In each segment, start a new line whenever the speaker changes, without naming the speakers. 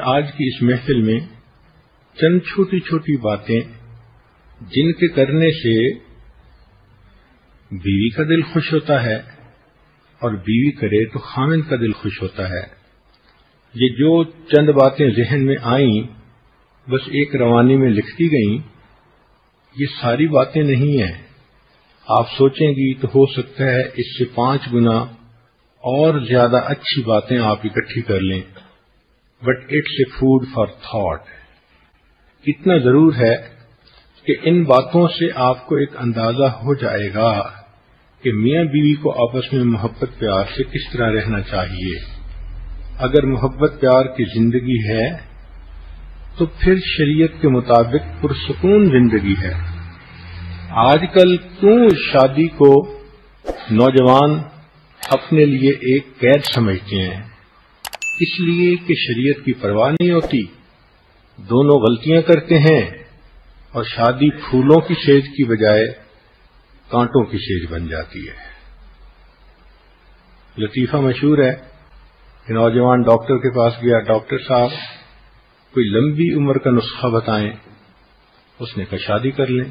آج کی اس محفل میں چند چھوٹی چھوٹی باتیں جن کے کرنے سے بیوی کا دل خوش ہوتا ہے اور بیوی کرے تو خاوند کا دل خوش ہوتا ہے. یہ جو چند باتیں ذہن میں آئیں بس ایک روانی میں لکھتی گئیں، یہ ساری باتیں نہیں ہیں. آپ سوچیں گی تو ہو سکتا ہے اس سے 5 گنا اور زیادہ اچھی باتیں آپ اکٹھی کر لیں، but it's a food for thought. اتنا ضرور ہے کہ ان باتوں سے آپ کو ایک اندازہ ہو جائے گا کہ میاں بیوی کو آپس میں محبت پیار سے کس طرح رہنا چاہیے. اگر محبت پیار کی زندگی ہے تو پھر شریعت کے مطابق پرسکون زندگی ہے. آج کل کیوں شادی کو نوجوان اپنے لیے ایک قید سمجھتے ہیں؟ اس لیے کہ شریعت کی پرواہ نہیں ہوتی. دونوں غلطیاں کرتے ہیں اور شادی پھولوں کی سیج کی بجائے کانٹوں کی سیج بن جاتی ہے. لطیفہ مشہور ہے کہ نوجوان ڈاکٹر کے پاس گیا، ڈاکٹر صاحب کوئی لمبی عمر کا نسخہ بتائیں. اس نے کہا شادی کر لیں.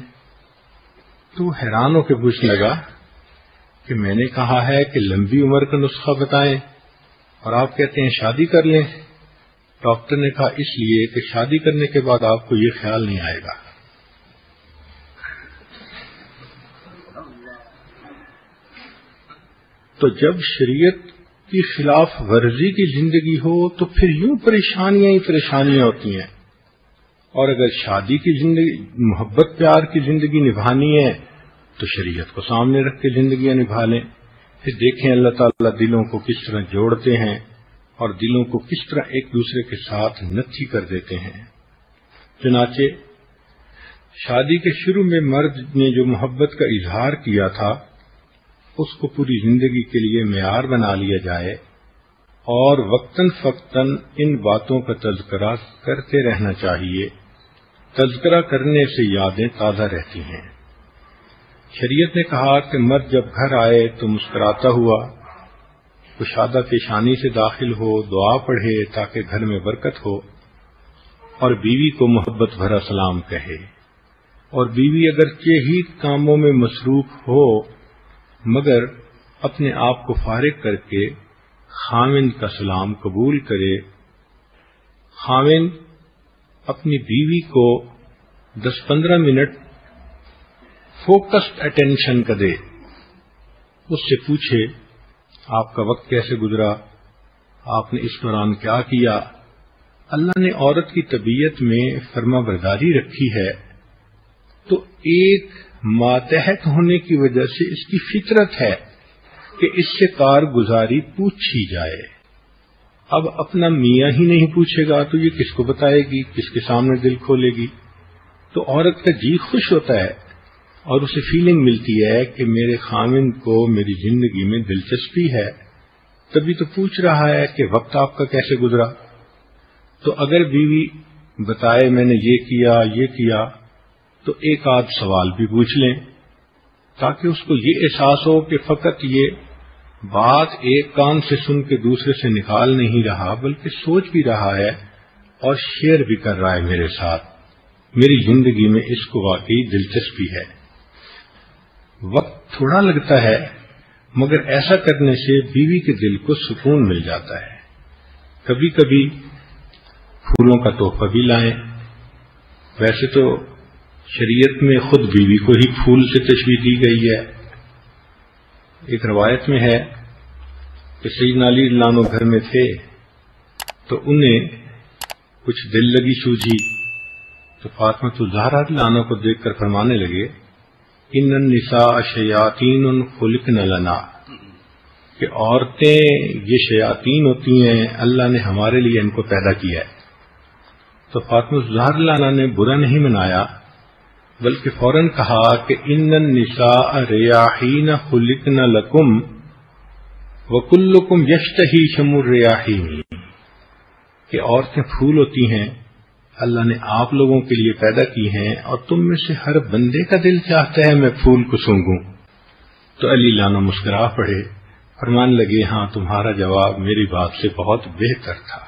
تو حیران ہو کے پوچھنے لگا کہ میں نے کہا ہے کہ لمبی عمر کا نسخہ بتائیں اور آپ کہتے ہیں شادی کر لیں. ڈاکٹر نے کہا اس لیے کہ شادی کرنے کے بعد آپ کو یہ خیال نہیں آئے گا. تو جب شریعت کی خلاف ورزی کی زندگی ہو تو پھر یوں پریشانیاں ہی پریشانیاں ہوتی ہیں. اور اگر شادی کی زندگی، محبت پیار کی زندگی نبھانی ہے تو شریعت کو سامنے رکھ کے زندگیاں نبھا لیں. پھر دیکھیں اللہ تعالیٰ دلوں کو کس طرح جوڑتے ہیں اور دلوں کو کس طرح ایک دوسرے کے ساتھ نتھی کر دیتے ہیں. چنانچہ شادی کے شروع میں مرد نے جو محبت کا اظہار کیا تھا اس کو پوری زندگی کے لیے معیار بنا لیا جائے اور وقتاً فوقتاً ان باتوں کا تذکرہ کرتے رہنا چاہیے. تذکرہ کرنے سے یادیں تازہ رہتی ہیں. شریعت نے کہا کہ مرد جب گھر آئے تو مسکراتا ہوا کشادہ پیشانی سے داخل ہو، دعا پڑھے تاکہ گھر میں برکت ہو، اور بیوی کو محبت بھرا سلام کہے. اور بیوی اگرچہ ہی کاموں میں مصروف ہو مگر اپنے آپ کو فارغ کر کے خاوند کا سلام قبول کرے. خاوند اپنی بیوی کو 10-15 منٹ فوکسڈ اٹینشن کا دے. اس سے پوچھے آپ کا وقت کیسے گزرا، آپ نے اس دوران کیا کیا. اللہ نے عورت کی طبیعت میں فرما برداری رکھی ہے تو ایک ماتحت ہونے کی وجہ سے اس کی فطرت ہے کہ اس سے کارگزاری پوچھی جائے. اب اپنا میاں ہی نہیں پوچھے گا تو یہ کس کو بتائے گی، کس کے سامنے دل کھولے گی. تو عورت کا جی خوش ہوتا ہے اور اسے فیلنگ ملتی ہے کہ میرے خاوند کو میری زندگی میں دلچسپی ہے، تبھی تو پوچھ رہا ہے کہ وقت آپ کا کیسے گزرا. تو اگر بیوی بتائے میں نے یہ کیا تو ایک آدھ سوال بھی پوچھ لیں تاکہ اس کو یہ احساس ہو کہ فقط یہ بات ایک کان سے سن کے دوسرے سے نکال نہیں رہا بلکہ سوچ بھی رہا ہے اور شیئر بھی کر رہا ہے میرے ساتھ. میری زندگی میں اس کو واقعی دلچسپی ہے. وقت تھوڑا لگتا ہے مگر ایسا کرنے سے بیوی کے دل کو سکون مل جاتا ہے. کبھی کبھی پھولوں کا تحفہ بھی لائیں. ویسے تو شریعت میں خود بیوی کو ہی پھول سے تشبیہ دی گئی ہے. ایک روایت میں ہے کہ سیدنا علی رضی اللہ عنہ گھر میں تھے تو انہیں کچھ دل لگی سوجھی تو فاطمہ الزہرا رضی اللہ عنہ کو دیکھ کر فرمانے لگے ان النساء شیاطین خلقن لنا، کہ عورتیں یہ شیاطین ہوتی ہیں، اللہ نے ہمارے لیے ان کو پیدا کیا ہے. تو فاطمہ الزہرا رضی اللہ عنہ نے برا نہیں منایا بلکہ فوراً کہا کہ ان النساء ریاحین خلقن لکم وکلکم یشتہی شم الریاحین، کہ عورتیں پھول ہوتی ہیں، اللہ نے آپ لوگوں کے لیے پیدا کی ہیں اور تم میں سے ہر بندے کا دل چاہتا ہے میں پھول کو سونگوں. تو علی عنہ مسکرا پڑے، فرمان لگے ہاں تمہارا جواب میری بات سے بہت بہتر تھا.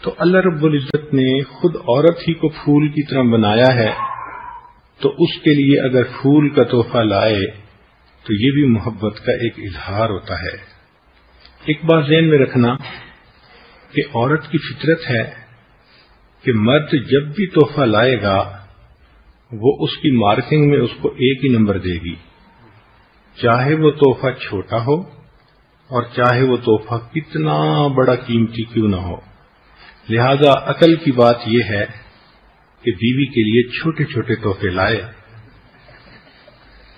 تو اللہ رب العزت نے خود عورت ہی کو پھول کی طرح بنایا ہے، تو اس کے لیے اگر پھول کا تحفہ لائے تو یہ بھی محبت کا ایک اظہار ہوتا ہے۔ ایک بات ذہن میں رکھنا کہ عورت کی فطرت ہے کہ مرد جب بھی تحفہ لائے گا وہ اس کی مارکنگ میں اس کو ایک ہی نمبر دے گی، چاہے وہ تحفہ چھوٹا ہو اور چاہے وہ تحفہ کتنا بڑا قیمتی کیوں نہ ہو۔ لہذا عقل کی بات یہ ہے کہ بیوی کے لیے چھوٹے چھوٹے تحفے لائے۔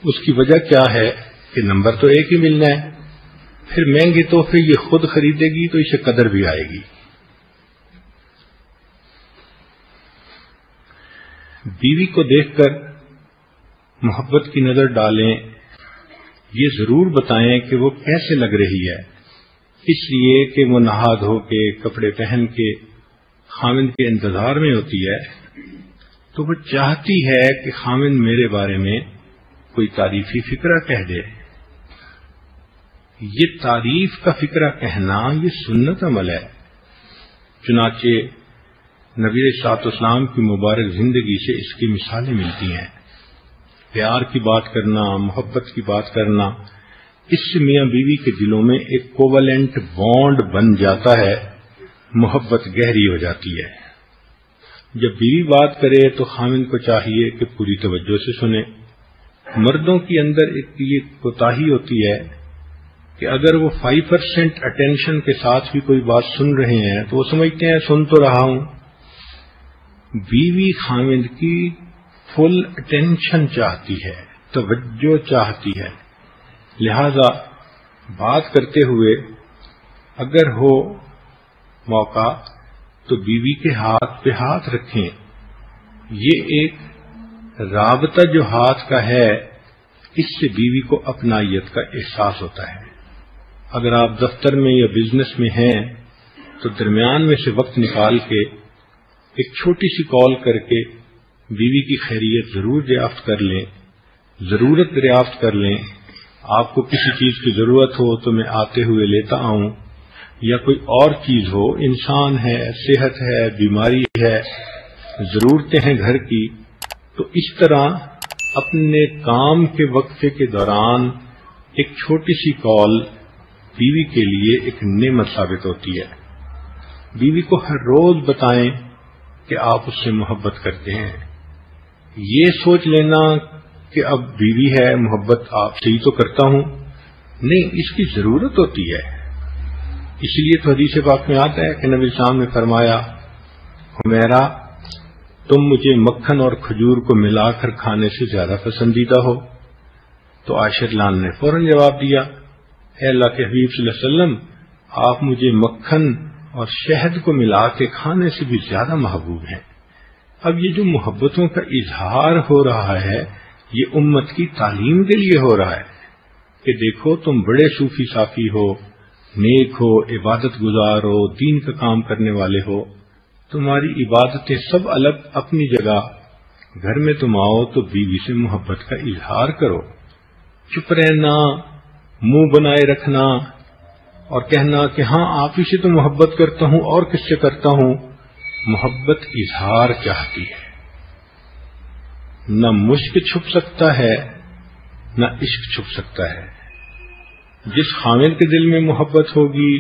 اس کی وجہ کیا ہے کہ نمبر تو ایک ہی ملنا ہے، پھر مہنگے تحفے یہ خود خریدے گی تو اسے قدر بھی آئے گی۔ بیوی کو دیکھ کر محبت کی نظر ڈالیں، یہ ضرور بتائیں کہ وہ کیسے لگ رہی ہے، اس لیے کہ وہ نہا دھو کے کپڑے پہن کے خامند کے انتظار میں ہوتی ہے، تو وہ چاہتی ہے کہ خامند میرے بارے میں کوئی تعریفی فقرہ کہہ دے۔ یہ تعریف کا فقرہ کہنا یہ سنت عمل ہے، چنانچہ نبی علیہ الصلوۃ والسلام کی مبارک زندگی سے اس کی مثالیں ملتی ہیں۔ پیار کی بات کرنا، محبت کی بات کرنا، اس سے میاں بیوی کے دلوں میں ایک کوولنٹ بانڈ بن جاتا ہے، محبت گہری ہو جاتی ہے۔ جب بیوی بات کرے تو خامند کو چاہیے کہ پوری توجہ سے سنے۔ مردوں کے اندر ایک یہ کوتاہی ہوتی ہے کہ اگر وہ 5% اٹینشن کے ساتھ بھی کوئی بات سن رہے ہیں تو وہ سمجھتے ہیں سن تو رہا ہوں۔ بیوی خامند کی فل اٹینشن چاہتی ہے، توجہ چاہتی ہے، لہذا بات کرتے ہوئے اگر ہو موقع تو بیوی کے ہاتھ پہ ہاتھ رکھیں۔ یہ ایک رابطہ جو ہاتھ کا ہے، اس سے بیوی کو اپنائیت کا احساس ہوتا ہے۔ اگر آپ دفتر میں یا بزنس میں ہیں تو درمیان میں سے وقت نکال کے ایک چھوٹی سی کال کر کے بیوی کی خیریت ضرور دریافت کر لیں، ضرورت دریافت کر لیں۔ آپ کو کسی چیز کی ضرورت ہو تو میں آتے ہوئے لیتا آؤں، یا کوئی اور چیز ہو، انسان ہے، صحت ہے، بیماری ہے، ضرورتیں ہیں گھر کی، تو اس طرح اپنے کام کے وقفے کے دوران ایک چھوٹی سی کال بیوی کے لیے ایک نعمت ثابت ہوتی ہے۔ بیوی کو ہر روز بتائیں کہ آپ اس سے محبت کرتے ہیں۔ یہ سوچ لینا کہ اب بیوی ہے، محبت آپ سے ہی تو کرتا ہوں، نہیں، اس کی ضرورت ہوتی ہے۔ اسی لیے تو حدیث پاک میں آتا ہے کہ نبی صاحب نے فرمایا، حمیرہ تم مجھے مکھن اور کھجور کو ملا کر کھانے سے زیادہ پسندیدہ ہو؟ تو عائشہ لان نے فوراً جواب دیا، اے اللہ کے حبیب صلی اللہ علیہ وسلم، آپ مجھے مکھن اور شہد کو ملا کے کھانے سے بھی زیادہ محبوب ہیں۔ اب یہ جو محبتوں کا اظہار ہو رہا ہے، یہ امت کی تعلیم کے لیے ہو رہا ہے کہ دیکھو تم بڑے صوفی صافی ہو، نیک ہو، عبادت گزار ہو، دین کا کام کرنے والے ہو، تمہاری عبادتیں سب الگ اپنی جگہ، گھر میں تم آؤ تو بیوی سے محبت کا اظہار کرو۔ چپ رہنا، منہ بنائے رکھنا اور کہنا کہ ہاں آپ ہی سے تو محبت کرتا ہوں اور کس سے کرتا ہوں، محبت اظہار چاہتی ہے۔ نہ مشک چھپ سکتا ہے نہ عشق چھپ سکتا ہے۔ جس خامد کے دل میں محبت ہوگی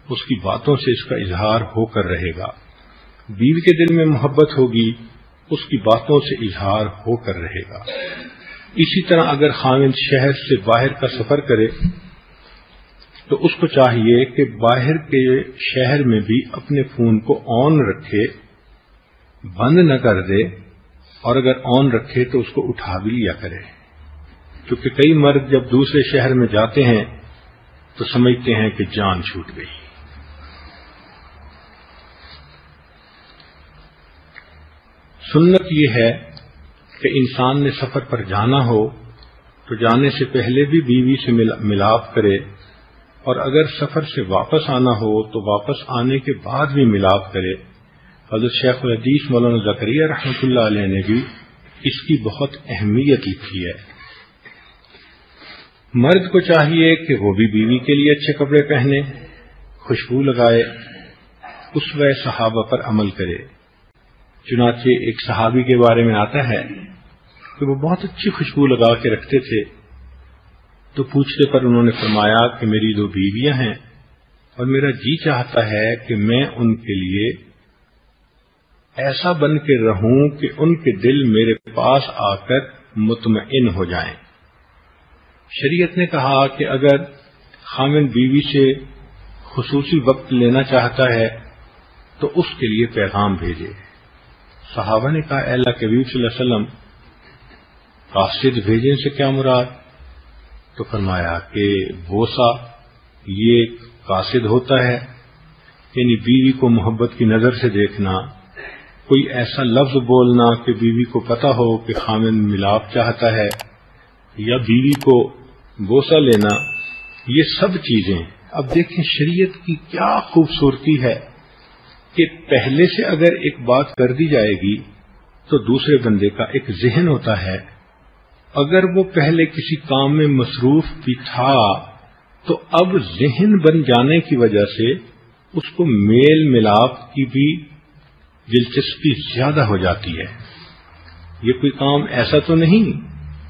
اس کی باتوں سے اس کا اظہار ہو کر رہے گا، بیوی کے دل میں محبت ہوگی اس کی باتوں سے اظہار ہو کر رہے گا۔ اسی طرح اگر خامد شہر سے باہر کا سفر کرے تو اس کو چاہیے کہ باہر کے شہر میں بھی اپنے فون کو آن رکھے، بند نہ کر دے، اور اگر آن رکھے تو اس کو اٹھا بھی لیا کرے، کیونکہ کئی مرد جب دوسرے شہر میں جاتے ہیں تو سمجھتے ہیں کہ جان چھوٹ گئی۔ سنت یہ ہے کہ انسان نے سفر پر جانا ہو تو جانے سے پہلے بھی بیوی سے ملاپ کرے، اور اگر سفر سے واپس آنا ہو تو واپس آنے کے بعد بھی ملاپ کرے۔ حضرت شیخ الحدیث مولانا زکریا رحمۃ اللہ علیہ نے بھی اس کی بہت اہمیت لکھی ہے۔ مرد کو چاہیے کہ وہ بھی بیوی کے لیے اچھے کپڑے پہنے، خوشبو لگائے، اسوہ صحابہ پر عمل کرے۔ چنانچہ ایک صحابی کے بارے میں آتا ہے کہ وہ بہت اچھی خوشبو لگا کے رکھتے تھے، تو پوچھنے پر انہوں نے فرمایا کہ میری 2 بیویاں ہیں اور میرا جی چاہتا ہے کہ میں ان کے لیے ایسا بن کے رہوں کہ ان کے دل میرے پاس آ کر مطمئن ہو جائیں۔ شریعت نے کہا کہ اگر خاوند بیوی سے خصوصی وقت لینا چاہتا ہے تو اس کے لیے پیغام بھیجے۔ صحابہ نے کہا اے اللہ کے حبیب صلی اللہ علیہ وسلم، قاصد بھیجنے سے کیا مراد؟ تو فرمایا کہ بوسہ یہ قاصد ہوتا ہے، یعنی بیوی کو محبت کی نظر سے دیکھنا، کوئی ایسا لفظ بولنا کہ بیوی کو پتہ ہو کہ خاوند ملاپ چاہتا ہے، یا بیوی کو بوسہ لینا، یہ سب چیزیں۔ اب دیکھیں شریعت کی کیا خوبصورتی ہے کہ پہلے سے اگر ایک بات کر دی جائے گی تو دوسرے بندے کا ایک ذہن ہوتا ہے، اگر وہ پہلے کسی کام میں مصروف بھی تھا تو اب ذہن بن جانے کی وجہ سے اس کو میل ملاپ کی بھی دلچسپی زیادہ ہو جاتی ہے۔ یہ کوئی کام ایسا تو نہیں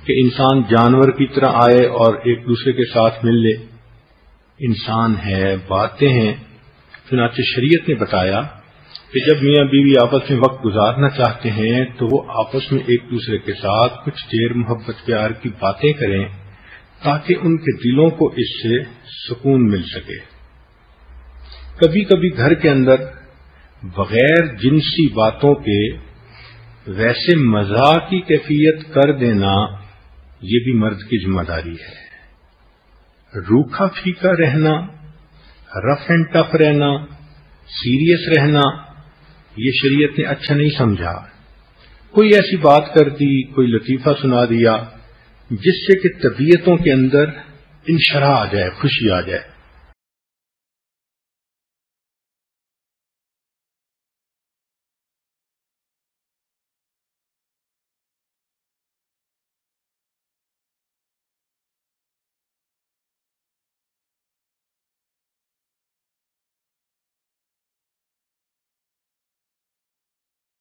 کہ انسان جانور کی طرح آئے اور ایک دوسرے کے ساتھ مل لے، انسان ہے، باتیں ہیں۔ چنانچہ شریعت نے بتایا کہ جب میاں بیوی آپس میں وقت گزارنا چاہتے ہیں تو وہ آپس میں ایک دوسرے کے ساتھ کچھ دیر محبت پیار کی باتیں کریں تاکہ ان کے دلوں کو اس سے سکون مل سکے۔ کبھی کبھی گھر کے اندر بغیر جنسی باتوں کے ویسے مزاح کی کیفیت کر دینا یہ بھی مرد کی ذمہ داری ہے۔ روکھا پھیکا رہنا، رف اینڈ ٹف رہنا، سیریس رہنا، یہ شریعت نے اچھا نہیں سمجھا۔ کوئی ایسی بات کر دی، کوئی لطیفہ سنا دیا جس سے کہ طبیعتوں کے اندر انشراح آ جائے، خوشی آ جائے۔